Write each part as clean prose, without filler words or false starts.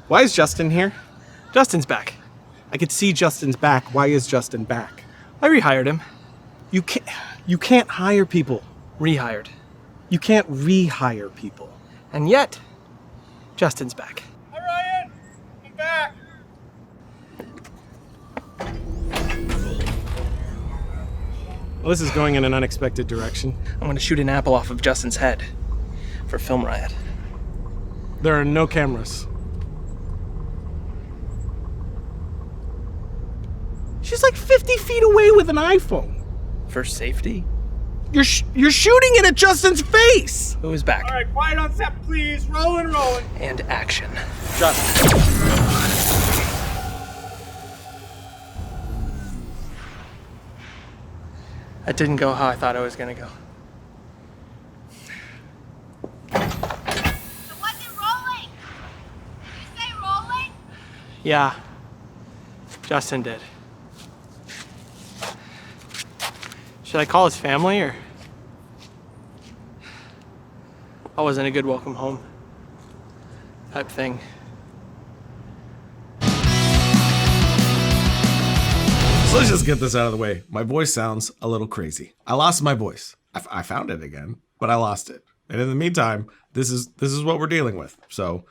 Why is Justin here? Justin's back. I could see Justin's back. Why is Justin back? I rehired him. You can't hire people. Rehired. You can't rehire people. And yet, Justin's back. Hi, Ryan! I'm back! Well, this is going in an unexpected direction. I'm gonna shoot an apple off of Justin's head for Film Riot. There are no cameras. She's like 50 feet away with an iPhone. For safety? You're shooting it at Justin's face! Who is back? All right, quiet on set, please. Rolling. And action. Justin. That didn't go how I thought it was gonna go. It wasn't rolling! Did you say rolling? Yeah, Justin did. Should I call his family or? That wasn't a good welcome home type thing. So let's just get this out of the way. My voice sounds a little crazy. I lost my voice. I found it again, but I lost it. And in the meantime, this is what we're dealing with. So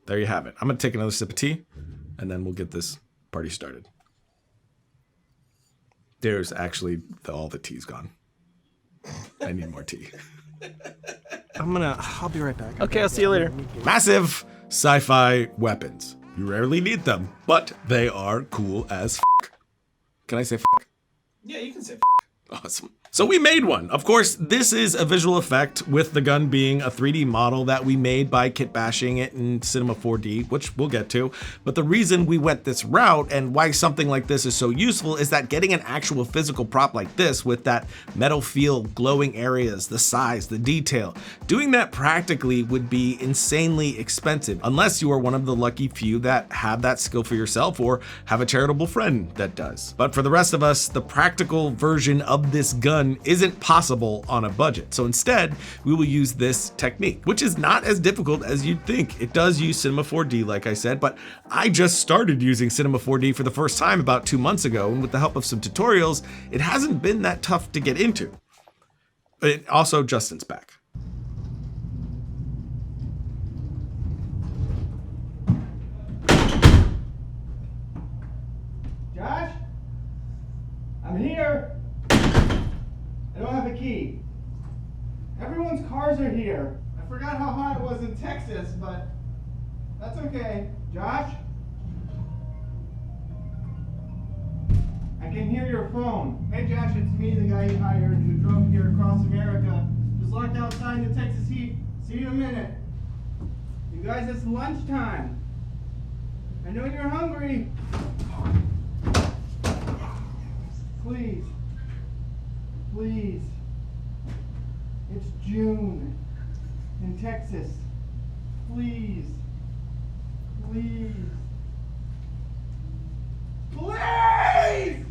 there you have it. I'm gonna take another sip of tea, and then we'll get this party started. There's actually all the tea's gone. I need more tea. I'll be right back. Okay, I'll see you later. Massive sci-fi weapons. You rarely need them, but they are cool as f***. Can I say f***? Yeah, you can say. Awesome. So we made one. Of course, this is a visual effect with the gun being a 3D model that we made by kit bashing it in Cinema 4D, which we'll get to. But the reason we went this route and why something like this is so useful is that getting an actual physical prop like this with that metal feel, glowing areas, the size, the detail, doing that practically would be insanely expensive unless you are one of the lucky few that have that skill for yourself or have a charitable friend that does. But for the rest of us, the practical version of this gun isn't possible on a budget. So instead, we will use this technique, which is not as difficult as you'd think. It does use Cinema 4D, like I said, but I just started using Cinema 4D for the first time about 2 months ago, and with the help of some tutorials, it hasn't been that tough to get into. But also, Justin's back. Josh? I'm here. I don't have a key. Everyone's cars are here. I forgot how hot it was in Texas, but that's okay. Josh? I can hear your phone. Hey Josh, it's me, the guy you hired who drove here across America. Just locked outside in the Texas heat. See you in a minute. You guys, it's lunchtime. I know you're hungry. Please. Please. It's June in Texas. Please. Please. Please!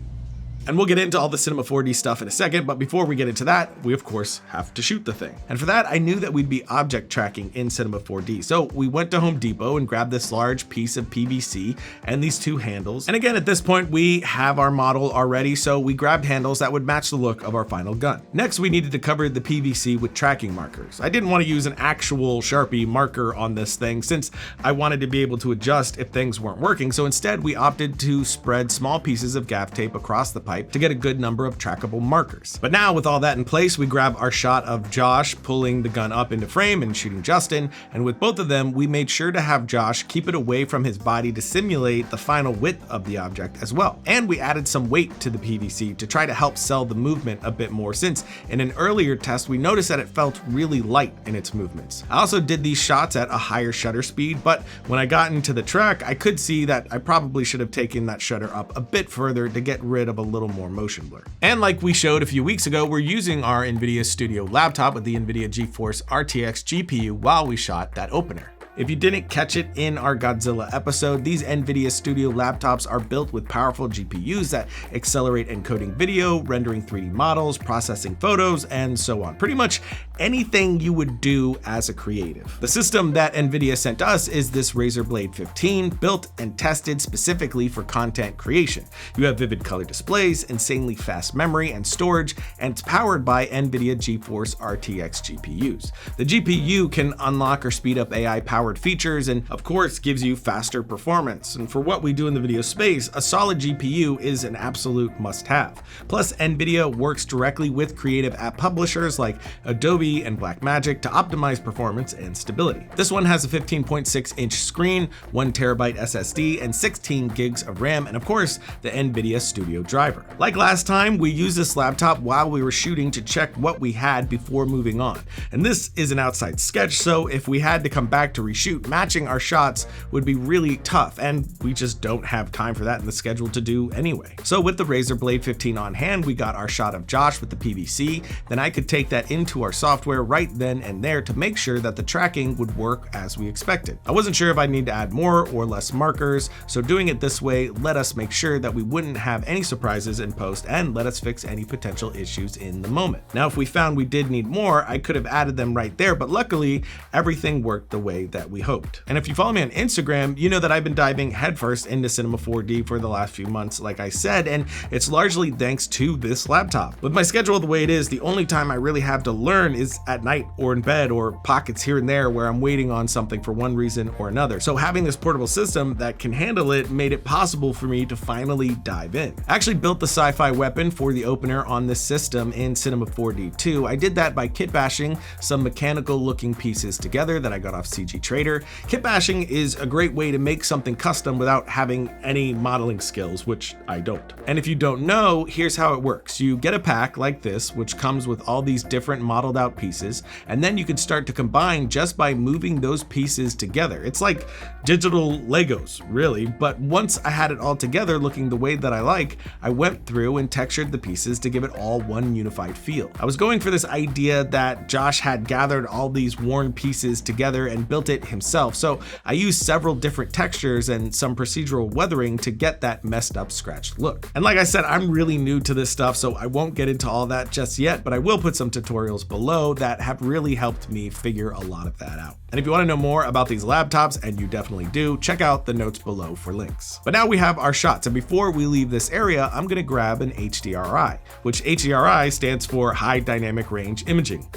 And we'll get into all the Cinema 4D stuff in a second, but before we get into that, we of course have to shoot the thing. And for that, I knew that we'd be object tracking in Cinema 4D. So we went to Home Depot and grabbed this large piece of PVC and these two handles. And again, at this point, we have our model already, so we grabbed handles that would match the look of our final gun. Next, we needed to cover the PVC with tracking markers. I didn't want to use an actual Sharpie marker on this thing since I wanted to be able to adjust if things weren't working. So instead, we opted to spread small pieces of gaff tape across the pipe to get a good number of trackable markers. But now with all that in place, we grab our shot of Josh pulling the gun up into frame and shooting Justin. And with both of them, we made sure to have Josh keep it away from his body to simulate the final width of the object as well. And we added some weight to the PVC to try to help sell the movement a bit more, since in an earlier test, we noticed that it felt really light in its movements. I also did these shots at a higher shutter speed, but when I got into the track, I could see that I probably should have taken that shutter up a bit further to get rid of a little more motion blur. And like we showed a few weeks ago, we're using our NVIDIA Studio laptop with the NVIDIA GeForce RTX GPU while we shot that opener. If you didn't catch it in our Godzilla episode, these NVIDIA Studio laptops are built with powerful GPUs that accelerate encoding video, rendering 3D models, processing photos, and so on. Pretty much anything you would do as a creative. The system that NVIDIA sent us is this Razer Blade 15, built and tested specifically for content creation. You have vivid color displays, insanely fast memory and storage, and it's powered by NVIDIA GeForce RTX GPUs. The GPU can unlock or speed up AI-powered features and, of course, gives you faster performance. And for what we do in the video space, a solid GPU is an absolute must-have. Plus, NVIDIA works directly with creative app publishers like Adobe and Blackmagic to optimize performance and stability. This one has a 15.6-inch screen, 1TB SSD, and 16 gigs of RAM, and of course, the NVIDIA Studio driver. Like last time, we used this laptop while we were shooting to check what we had before moving on. And this is an outside sketch, so if we had to come back to reshoot, matching our shots would be really tough, and we just don't have time for that in the schedule to do anyway. So with the Razer Blade 15 on hand, we got our shot of Josh with the PVC, then I could take that into our software right then and there to make sure that the tracking would work as we expected. I wasn't sure if I'd need to add more or less markers, so doing it this way let us make sure that we wouldn't have any surprises in post and let us fix any potential issues in the moment. Now, if we found we did need more, I could have added them right there, but luckily everything worked the way that we hoped. And if you follow me on Instagram, you know that I've been diving headfirst into Cinema 4D for the last few months, like I said, and it's largely thanks to this laptop. With my schedule the way it is, the only time I really have to learn is at night or in bed or pockets here and there where I'm waiting on something for one reason or another. So having this portable system that can handle it made it possible for me to finally dive in. I actually built the Sci-Fi weapon for the opener on this system in Cinema 4D 2. I did that by kit bashing some mechanical looking pieces together that I got off CG Trader. Kit bashing is a great way to make something custom without having any modeling skills, which I don't. And if you don't know, here's how it works. You get a pack like this, which comes with all these different modeled out pieces, and then you can start to combine just by moving those pieces together. It's like digital Legos, really, but once I had it all together looking the way that I like, I went through and textured the pieces to give it all one unified feel. I was going for this idea that Josh had gathered all these worn pieces together and built it himself, so I used several different textures and some procedural weathering to get that messed up scratched look. And like I said, I'm really new to this stuff, so I won't get into all that just yet, but I will put some tutorials below that have really helped me figure a lot of that out. And if you want to know more about these laptops, and you definitely do, check out the notes below for links. But now we have our shots, and before we leave this area, I'm going to grab an HDRI, which HDRI stands for High Dynamic Range Imaging.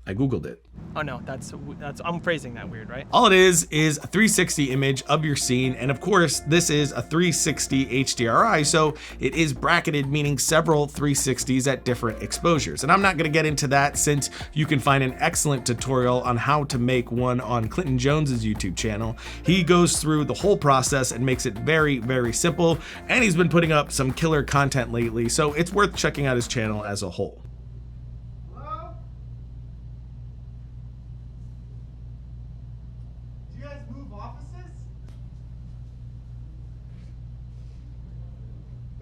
I Googled it. Oh no, that's I'm phrasing that weird, right? All it is a 360 image of your scene, and of course this is a 360 HDRI, so it is bracketed, meaning several 360s at different exposures. And I'm not going to get into that since you can find an excellent tutorial on how to make one on Clinton Jones's YouTube channel. He goes through the whole process and makes it very, very simple, and he's been putting up some killer content lately, so it's worth checking out his channel as a whole.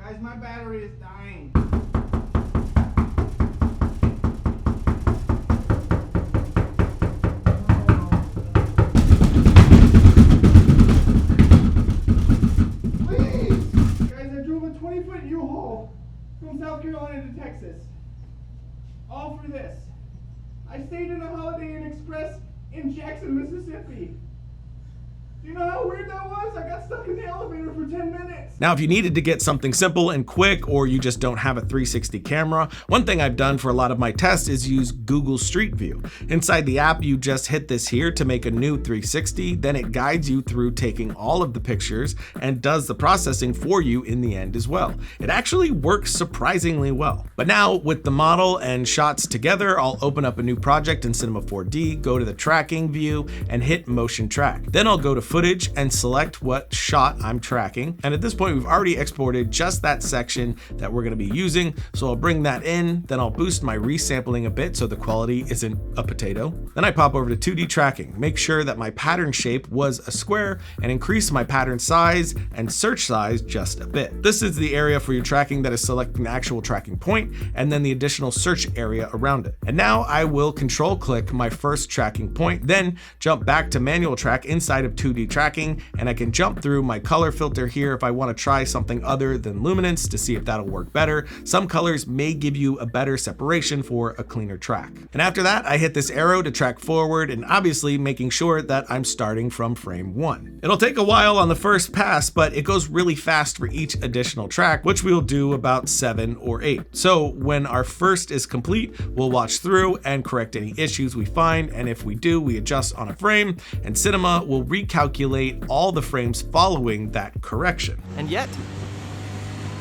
Guys, my battery is dying. Please! Guys, I drove a 20-foot U-Haul from South Carolina to Texas. All for this. I stayed in a Holiday Inn Express in Jackson, Mississippi. Do you know how weird that was? I got stuck in the elevator for 10 minutes. Now, if you needed to get something simple and quick, or you just don't have a 360 camera, one thing I've done for a lot of my tests is use Google Street View. Inside the app, you just hit this here to make a new 360, then it guides you through taking all of the pictures and does the processing for you in the end as well. It actually works surprisingly well. But now, with the model and shots together, I'll open up a new project in Cinema 4D, go to the tracking view, and hit motion track. Then I'll go to footage and select what shot I'm tracking. And at this point, we've already exported just that section that we're gonna be using. So I'll bring that in, then I'll boost my resampling a bit so the quality isn't a potato. Then I pop over to 2D tracking, make sure that my pattern shape was a square, and increase my pattern size and search size just a bit. This is the area for your tracking that is selecting the actual tracking point, and then the additional search area around it. And now I will control click my first tracking point, then jump back to manual track inside of 2D tracking, and I can jump through my color filter here if I want to try something other than luminance to see if that'll work better. Some colors may give you a better separation for a cleaner track. And after that, I hit this arrow to track forward, and obviously making sure that I'm starting from frame 1. It'll take a while on the first pass, but it goes really fast for each additional track, which we'll do about 7 or 8. So when our first is complete, we'll watch through and correct any issues we find, and if we do, we adjust on a frame, and Cinema will recalculate all the frames following that correction. And yet,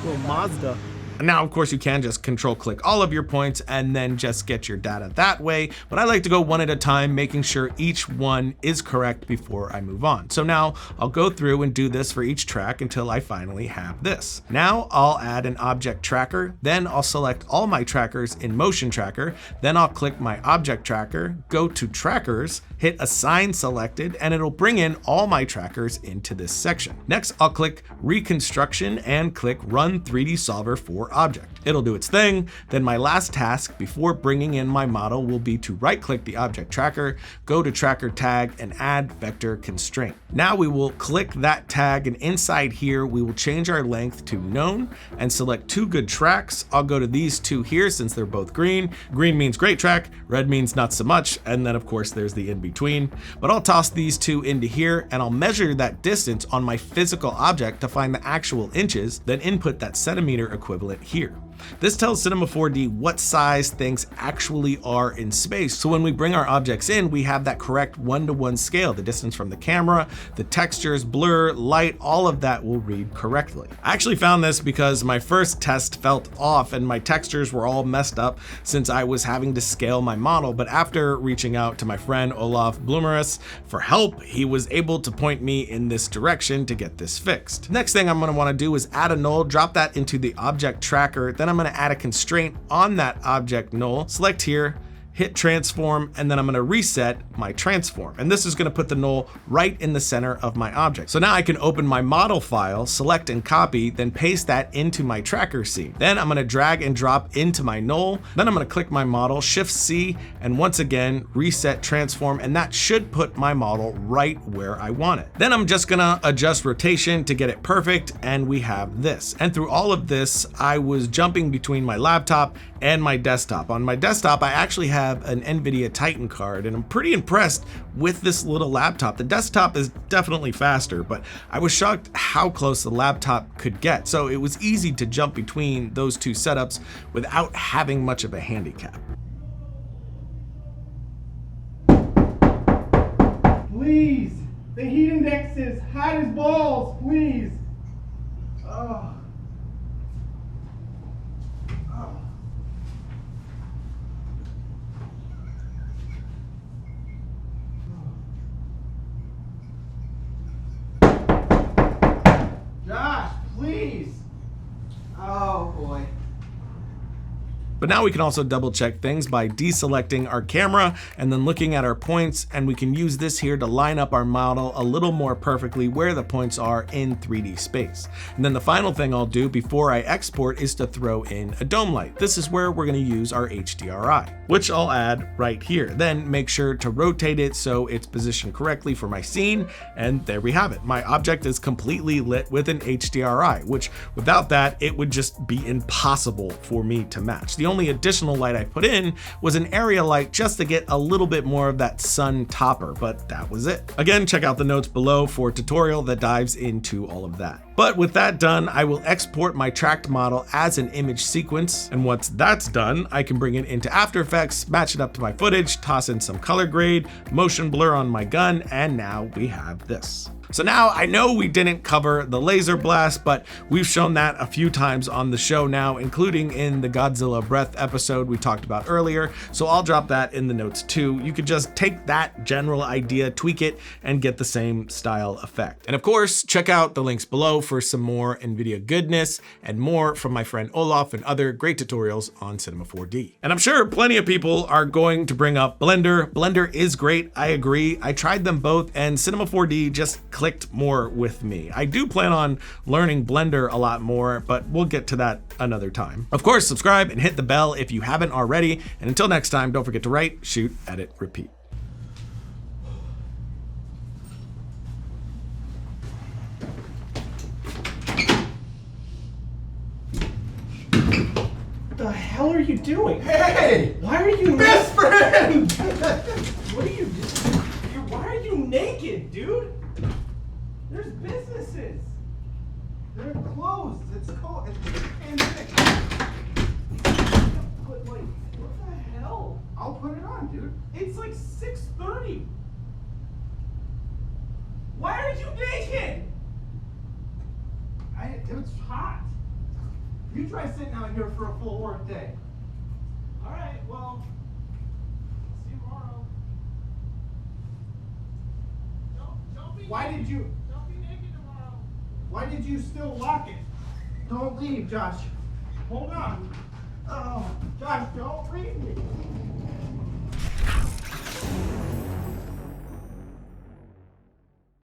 Little Mazda. Now, of course, you can just control click all of your points and then just get your data that way, but I like to go one at a time, making sure each one is correct before I move on. So now I'll go through and do this for each track until I finally have this. Now I'll add an object tracker, then I'll select all my trackers in motion tracker, then I'll click my object tracker, go to trackers, hit assign selected, and it'll bring in all my trackers into this section. Next, I'll click reconstruction and click run 3D solver for object. It'll do its thing. Then my last task before bringing in my model will be to right click the object tracker, go to tracker tag, and add vector constraint. Now we will click that tag, and inside here we will change our length to known and select 2 good tracks. I'll go to these 2 here since they're both green. Green means great track, red means not so much, and then of course there's the in between. But I'll toss these 2 into here, and I'll measure that distance on my physical object to find the actual inches, then input that centimeter equivalent here. This tells Cinema 4D what size things actually are in space, so when we bring our objects in, we have that correct 1-to-1 scale. The distance from the camera, the textures, blur, light, all of that will read correctly. I actually found this because my first test felt off and my textures were all messed up since I was having to scale my model, but after reaching out to my friend Olaf Blomerus for help, he was able to point me in this direction to get this fixed. Next thing I'm going to want to do is add a null, drop that into the object tracker, then I'm going to add a constraint on that object null, select here, hit transform, and then I'm gonna reset my transform. And this is gonna put the null right in the center of my object. So now I can open my model file, select and copy, then paste that into my tracker scene. Then I'm gonna drag and drop into my null. Then I'm gonna click my model, Shift C, and once again, reset transform, and that should put my model right where I want it. Then I'm just gonna adjust rotation to get it perfect, and we have this. And through all of this, I was jumping between my laptop and my desktop. On my desktop, I actually have an NVIDIA Titan card, and I'm pretty impressed with this little laptop. The desktop is definitely faster, but I was shocked how close the laptop could get. So it was easy to jump between those 2 setups without having much of a handicap. Please! The heat index is hot as balls, please! Oh. Josh, please! Oh boy. But now we can also double check things by deselecting our camera and then looking at our points, and we can use this here to line up our model a little more perfectly where the points are in 3D space. And then the final thing I'll do before I export is to throw in a dome light. This is where we're going to use our HDRI, which I'll add right here. Then make sure to rotate it so it's positioned correctly for my scene, and there we have it. My object is completely lit with an HDRI, which without that, it would just be impossible for me to match. The only additional light I put in was an area light just to get a little bit more of that sun topper, but that was it. Again, check out the notes below for a tutorial that dives into all of that. But with that done, I will export my tracked model as an image sequence. And once that's done, I can bring it into After Effects, match it up to my footage, toss in some color grade, motion blur on my gun, and now we have this. So now I know we didn't cover the laser blast, but we've shown that a few times on the show now, including in the Godzilla Breath episode we talked about earlier. So I'll drop that in the notes too. You could just take that general idea, tweak it, and get the same style effect. And of course, check out the links below for some more NVIDIA goodness and more from my friend Olaf and other great tutorials on Cinema 4D. And I'm sure plenty of people are going to bring up Blender. Blender is great, I agree. I tried them both and Cinema 4D just clicked more with me. I do plan on learning Blender a lot more, but we'll get to that another time. Of course, subscribe and hit the bell if you haven't already. And until next time, don't forget to write, shoot, edit, repeat. What the hell are you doing? Hey! Why are you Best friend! What are you doing? Why are you naked, dude? There's businesses. They're closed. It's cold. It's pandemic. But like, what the hell? I'll put it on, dude. It's like 6:30. Why are you naked? It's hot. You try sitting out here for a full work day. All right, well, see you tomorrow. Why did you? Don't be naked tomorrow. Why did you still lock it? Don't leave, Josh. Hold on. Oh, Josh, don't leave me.